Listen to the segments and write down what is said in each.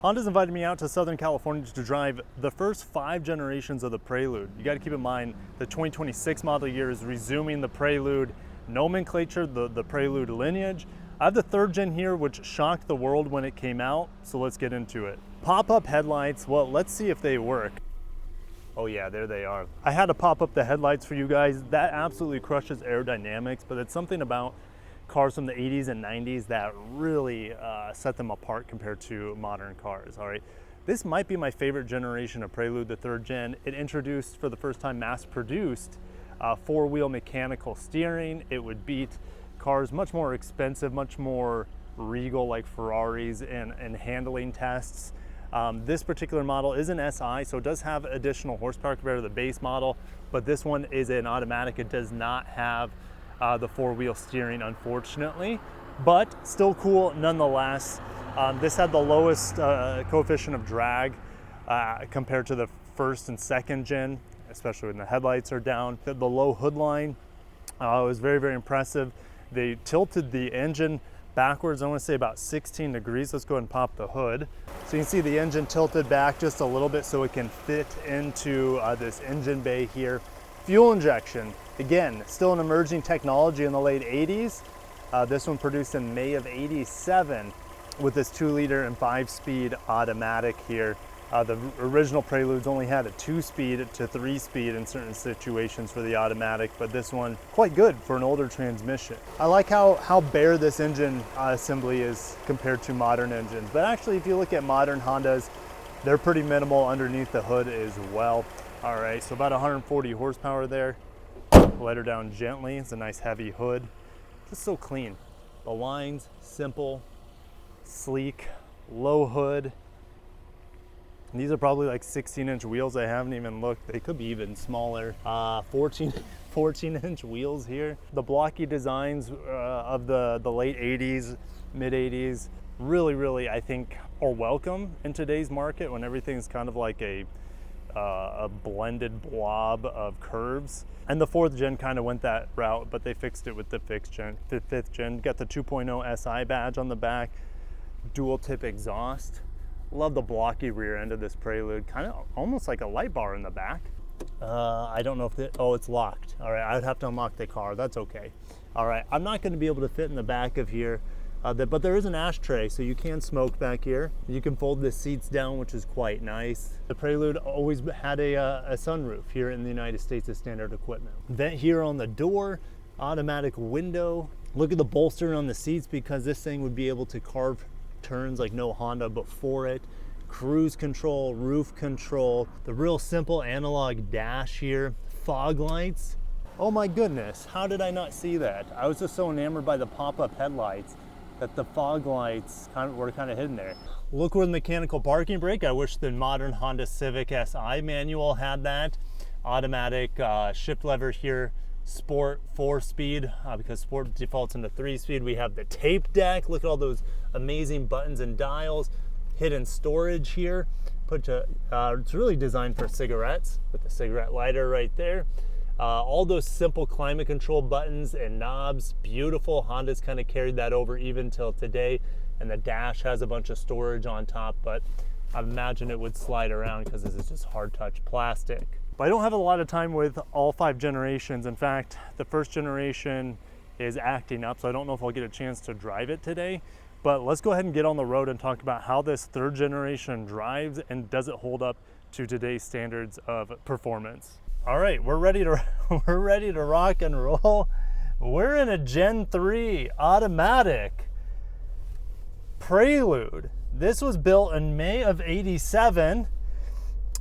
Honda's invited me out to Southern California to drive the first 5 generations of the Prelude. You got to keep in mind the 2026 model year is resuming the Prelude nomenclature, the Prelude lineage. I have the 3rd gen here, which shocked the world when it came out, so let's get into it. Pop-up headlights, well, let's see if they work. Oh yeah, there they are. I had to pop up the headlights for you guys. That absolutely crushes aerodynamics, but it's something about cars from the 80s and 90s that really set them apart compared to modern cars, all right? This might be my favorite generation of Prelude, the 3rd gen. It introduced, for the first time, mass-produced 4-wheel mechanical steering. It would beat cars much more expensive, much more regal like Ferraris and handling tests. This particular model is an SI, so it does have additional horsepower compared to the base model, but this one is an automatic. It does not have the 4-wheel steering, unfortunately, but still cool nonetheless. This had the lowest coefficient of drag compared to the 1st and 2nd gen, especially when the headlights are down. The low hood line was very, very impressive. They tilted the engine backwards, I want to say about 16 degrees. Let's go ahead and pop the hood. So you can see the engine tilted back just a little bit so it can fit into this engine bay here. Fuel injection, again, still an emerging technology in the late 80s. This one produced in May of '87 with this 2-liter and 5-speed automatic here. The original Preludes only had a 2-speed to 3-speed in certain situations for the automatic, but this one quite good for an older transmission. I like how bare this engine assembly is compared to modern engines, but actually if you look at modern Hondas, they're pretty minimal underneath the hood as well. All right, so about 140 horsepower there. Let her down gently. It's a nice heavy hood. Just so clean. The lines, simple, sleek, low hood. And these are probably like 16-inch wheels. I haven't even looked. They could be even smaller. 14-inch wheels here. The blocky designs of the late 80s, mid 80s, really, I think, are welcome in today's market when everything's kind of like a blended blob of curves. And the 4th gen kind of went that route, but they fixed it with the 5th gen. Got the 2.0 SI badge on the back, dual tip exhaust. Love the blocky rear end of this Prelude, kind of almost like a light bar in the back. I don't know if it's locked. All right, I'd have to unlock the car, that's okay. All right, I'm not gonna be able to fit in the back of here, but there is an ashtray, so you can smoke back here. You can fold the seats down, which is quite nice. The Prelude always had a sunroof here in the United States as standard equipment. Vent here on the door, automatic window. Look at the bolster on the seats because this thing would be able to carve turns like no Honda before it. Cruise control, roof control, the real simple analog dash here, fog lights. Oh my goodness, how did I not see that? I was just so enamored by the pop-up headlights that the fog lights were kind of hidden there. Look with mechanical parking brake. I wish the modern Honda Civic Si manual had that. Automatic shift lever here, Sport 4-speed, because Sport defaults into 3-speed. We have the tape deck. Look at all those amazing buttons and dials. Hidden storage here. It's really designed for cigarettes with the cigarette lighter right there. All those simple climate control buttons and knobs, beautiful. Honda's kind of carried that over even till today. And the dash has a bunch of storage on top, but I imagine it would slide around because this is just hard touch plastic. But I don't have a lot of time with all 5 generations. In fact, the 1st generation is acting up, so I don't know if I'll get a chance to drive it today. But let's go ahead and get on the road and talk about how this 3rd generation drives and does it hold up to today's standards of performance. All right, we're ready to rock and roll. We're in a Gen 3 automatic Prelude. This was built in May of '87.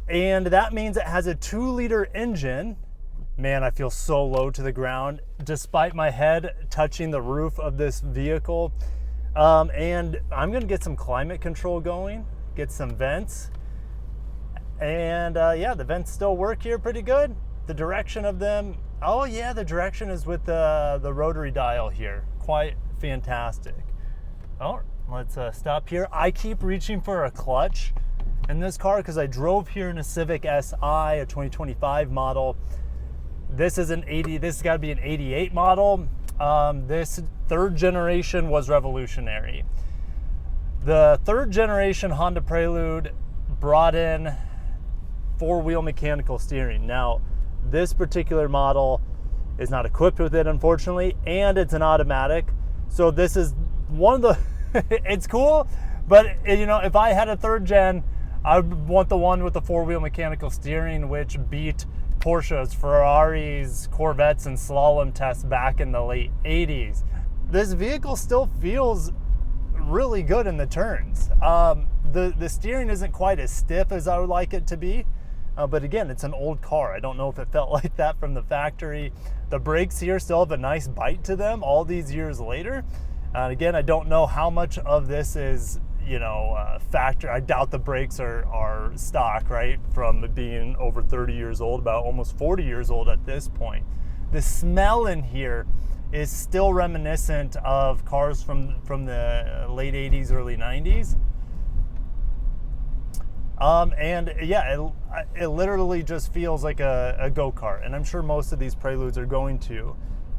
And that means it has a 2-liter engine. Man, I feel so low to the ground despite my head touching the roof of this vehicle. And I'm gonna get some climate control going, get some vents. And yeah, the vents still work here pretty good. The direction of them, oh yeah, the direction is with the rotary dial here. Quite fantastic. Oh, let's stop here. I keep reaching for a clutch in this car because I drove here in a Civic Si, a 2025 model. This is this has got to be an 88 model. This 3rd generation was revolutionary. The third generation Honda Prelude brought in four-wheel mechanical steering. Now, this particular model is not equipped with it, unfortunately, and it's an automatic. So this is one of the, it's cool, but you know, if I had a third gen, I would want the one with the four-wheel mechanical steering, which beat Porsches, Ferraris, Corvettes, and slalom tests back in the late 80s. This vehicle still feels really good in the turns. The steering isn't quite as stiff as I would like it to be, but again, it's an old car. I don't know if it felt like that from the factory. The brakes here still have a nice bite to them all these years later. And again, I don't know how much of this is, you know, factory. I doubt the brakes are stock, right? From being over 30 years old, about almost 40 years old at this point. The smell in here is still reminiscent of cars from the late 80s, early 90s. And yeah, it literally just feels like a go-kart. And I'm sure most of these Preludes are going to.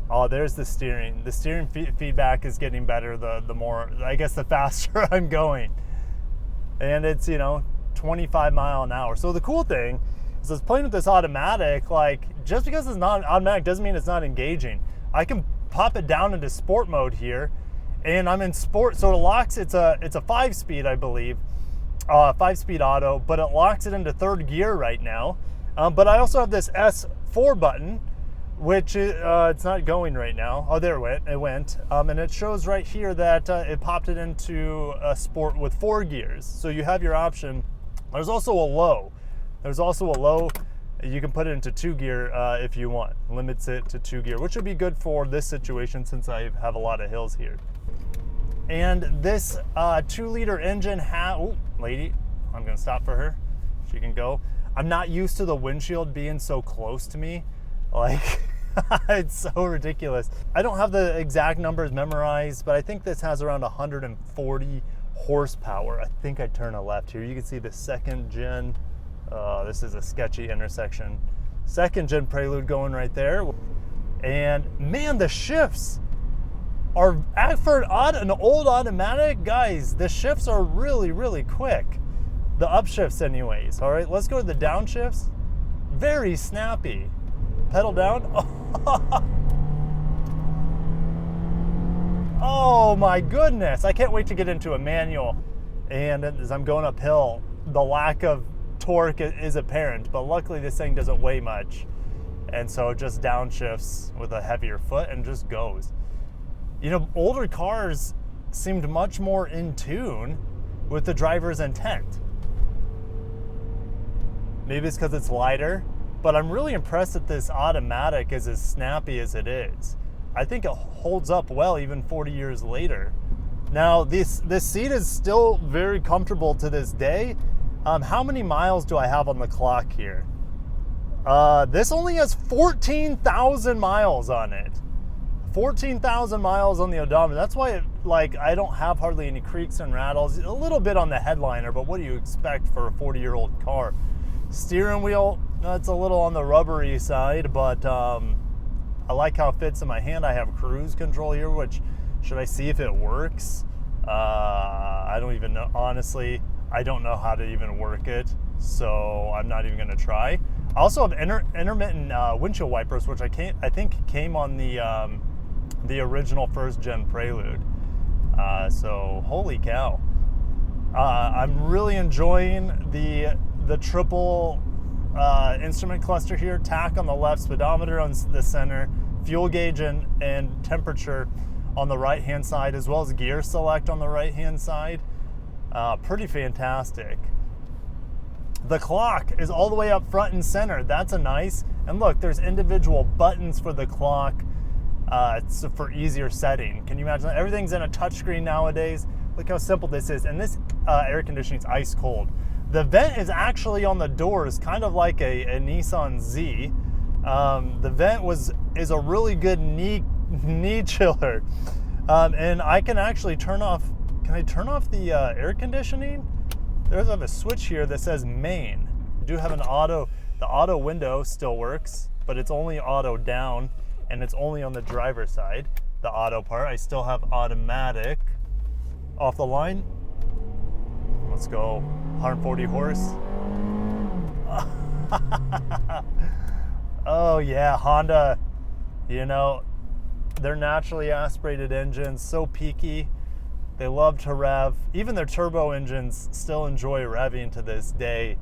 Oh, there's the steering. The steering feedback is getting better the more, I guess, the faster I'm going. And it's, you know, 25 mile an hour. So the cool thing is, playing with this automatic, like, just because it's not automatic doesn't mean it's not engaging. I can pop it down into sport mode here, and I'm in sport. So it locks, it's a 5-speed, I believe, 5-speed auto, but it locks it into third gear right now. But I also have this S4 button, which it's not going right now. Oh, there it went. And it shows right here that it popped it into a sport with 4 gears. So you have your option. There's also a low. You can put it into 2 gear if you want. Limits it to 2 gear, which would be good for this situation since I have a lot of hills here. And this 2-liter engine oh, lady, I'm gonna stop for her. She can go. I'm not used to the windshield being so close to me. Like, it's so ridiculous. I don't have the exact numbers memorized, but I think this has around 140 horsepower. I think I turn a left here. You can see the second gen. This is a sketchy intersection. Second gen Prelude going right there. And man, the shifts are, for an old automatic, guys, the shifts are really, really quick. The upshifts anyways. All right, let's go to the downshifts. Very snappy. Pedal down. Oh my goodness. I can't wait to get into a manual. And as I'm going uphill, the lack of torque is apparent, but luckily this thing doesn't weigh much. And so it just downshifts with a heavier foot and just goes. You know, older cars seemed much more in tune with the driver's intent. Maybe it's because it's lighter, but I'm really impressed that this automatic is as snappy as it is. I think it holds up well even 40 years later. Now, this seat is still very comfortable to this day. How many miles do I have on the clock here? This only has 14,000 miles on it. 14,000 miles on the odometer. That's why I don't have hardly any creaks and rattles. A little bit on the headliner, but what do you expect for a 40-year-old car? Steering wheel, it's a little on the rubbery side, but I like how it fits in my hand. I have cruise control here, which, should I see if it works? I don't even know. Honestly, I don't know how to even work it, so I'm not even gonna try. I also have intermittent windshield wipers, which I think came on the original first gen Prelude. So holy cow. I'm really enjoying the triple instrument cluster here. Tach on the left, speedometer on the center, fuel gauge and temperature on the right hand side, as well as gear select on the right hand side. Pretty fantastic. The clock is all the way up front and center. That's a nice. And look, there's individual buttons for the clock. It's for easier setting. Can you imagine that? Everything's in a touchscreen nowadays. Look how simple this is. And this air conditioning is ice cold. The vent is actually on the doors, kind of like a Nissan Z. The vent is a really good knee chiller. And I can actually turn off. Can I turn off the air conditioning? There's a switch here that says main. You do have an auto. The auto window still works, but it's only auto down, and it's only on the driver's side. The auto part. I still have automatic off the line. Let's go. 140 horse. Oh yeah, Honda, you know, they're naturally aspirated engines, so peaky. They love to rev. Even their turbo engines still enjoy revving to this day,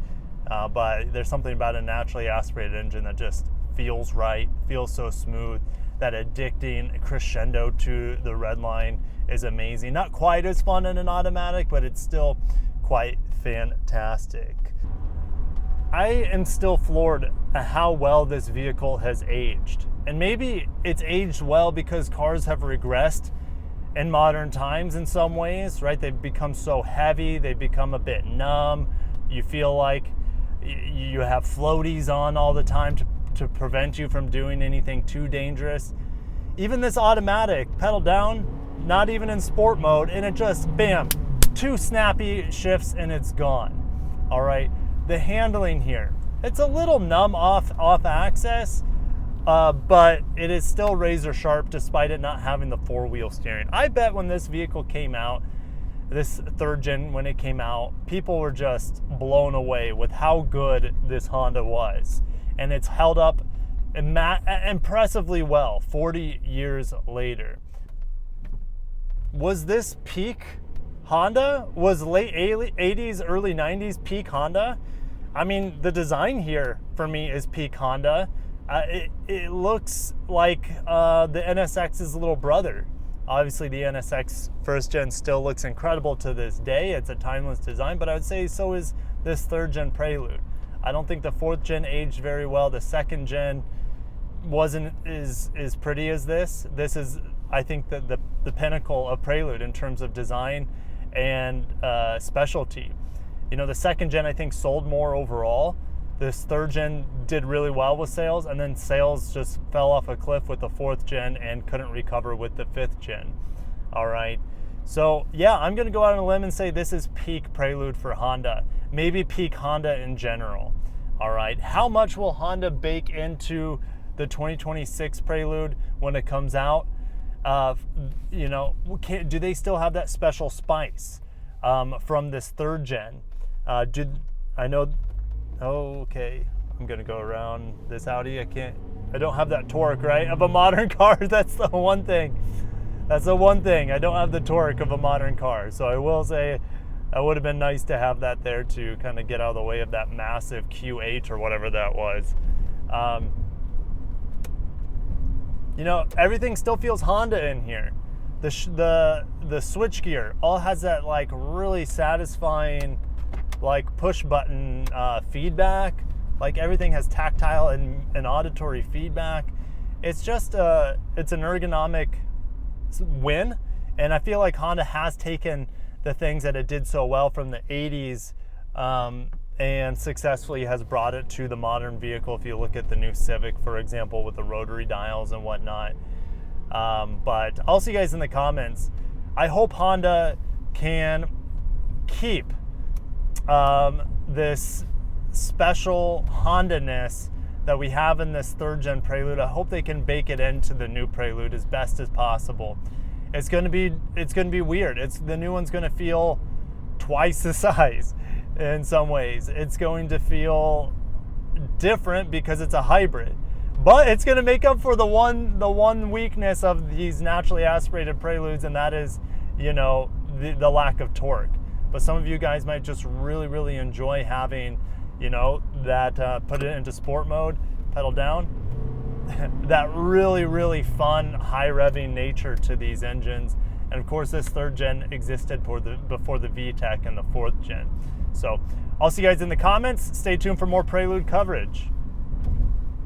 but there's something about a naturally aspirated engine that just feels right, feels so smooth. That addicting crescendo to the red line is amazing. Not quite as fun in an automatic, but it's still quite fantastic. I am still floored at how well this vehicle has aged. And maybe it's aged well because cars have regressed in modern times in some ways, right? They've become so heavy, they've become a bit numb. You feel like you have floaties on all the time to prevent you from doing anything too dangerous. Even this automatic, pedal down, not even in sport mode, and it just, bam, 2 snappy shifts and it's gone. All right, the handling here, it's a little numb off axis, but it is still razor sharp despite it not having the 4-wheel steering. I bet when this vehicle came out, this 3rd gen, when it came out, people were just blown away with how good this Honda was. And it's held up impressively well 40 years later. Was this peak Honda? Was late 80s, early 90s peak Honda? I mean, the design here for me is peak Honda. It looks like the NSX's little brother. Obviously, the NSX 1st gen still looks incredible to this day. It's a timeless design, but I would say so is this 3rd gen Prelude. I don't think the 4th gen aged very well. The 2nd gen wasn't as pretty as this. This is, I think, the pinnacle of Prelude in terms of design and specialty. You know, the 2nd gen I think sold more overall. This 3rd gen did really well with sales, and then sales just fell off a cliff with the 4th gen and couldn't recover with the 5th gen. All right. So yeah, I'm gonna go out on a limb and say this is peak Prelude for Honda. Maybe peak Honda in general. All right. How much will Honda bake into the 2026 Prelude when it comes out? You know, do they still have that special spice from this 3rd gen? Okay, I'm gonna go around this Audi. I don't have that torque, right, of a modern car. That's the one thing. That's the one thing. I don't have the torque of a modern car. So I will say that would have been nice to have that there to kind of get out of the way of that massive Q8 or whatever that was. You know, everything still feels Honda in here. The switchgear all has that like really satisfying like push button feedback. Like everything has tactile and auditory feedback. It's just it's an ergonomic win, and I feel like Honda has taken the things that it did so well from the 80s and successfully has brought it to the modern vehicle. If you look at the new Civic, for example, with the rotary dials and whatnot. But I'll see you guys in the comments. I hope Honda can keep this special Honda-ness that we have in this 3rd gen Prelude. I hope they can bake it into the new Prelude as best as possible. It's going to be weird. The new one's going to feel twice the size in some ways. It's going to feel different because it's a hybrid, but it's going to make up for the one weakness of these naturally aspirated Preludes, and that is, you know, the lack of torque. But some of you guys might just really enjoy having, you know, that put it into sport mode, pedal down, that really fun high revving nature to these engines. And of course this 3rd gen existed before the VTEC and the 4th gen. So I'll see you guys in the comments. Stay tuned for more Prelude coverage.